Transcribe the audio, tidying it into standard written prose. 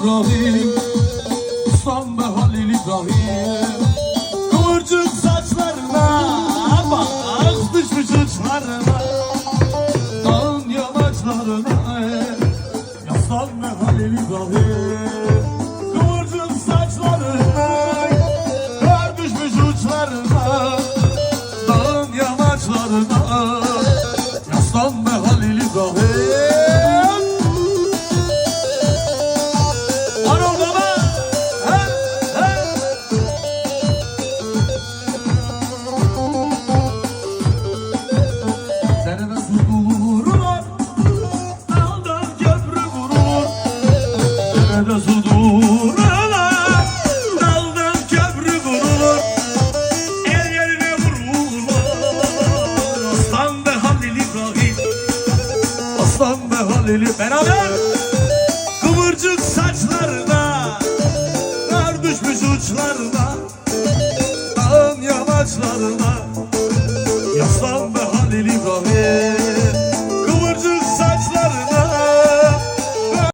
İbrahim, ustam be Halil İbrahim. Kıvırcık saçlarına bak düşmüş uçlarına, dağın yamaçlarına yaslan be Halil İbrahim. Kıvırcık saçlarına kar düşmüş uçlarına, dağın yamaçlarına yaslan be Halil İbrahim. Su dururlar, daldan köprü vurulur, el yerine vurulur. Aslan be Halil İbrahim, aslan be Halil beraber. Kıvırcık saçlarına kar düşmüş uçlarına, dağın yamaçlarına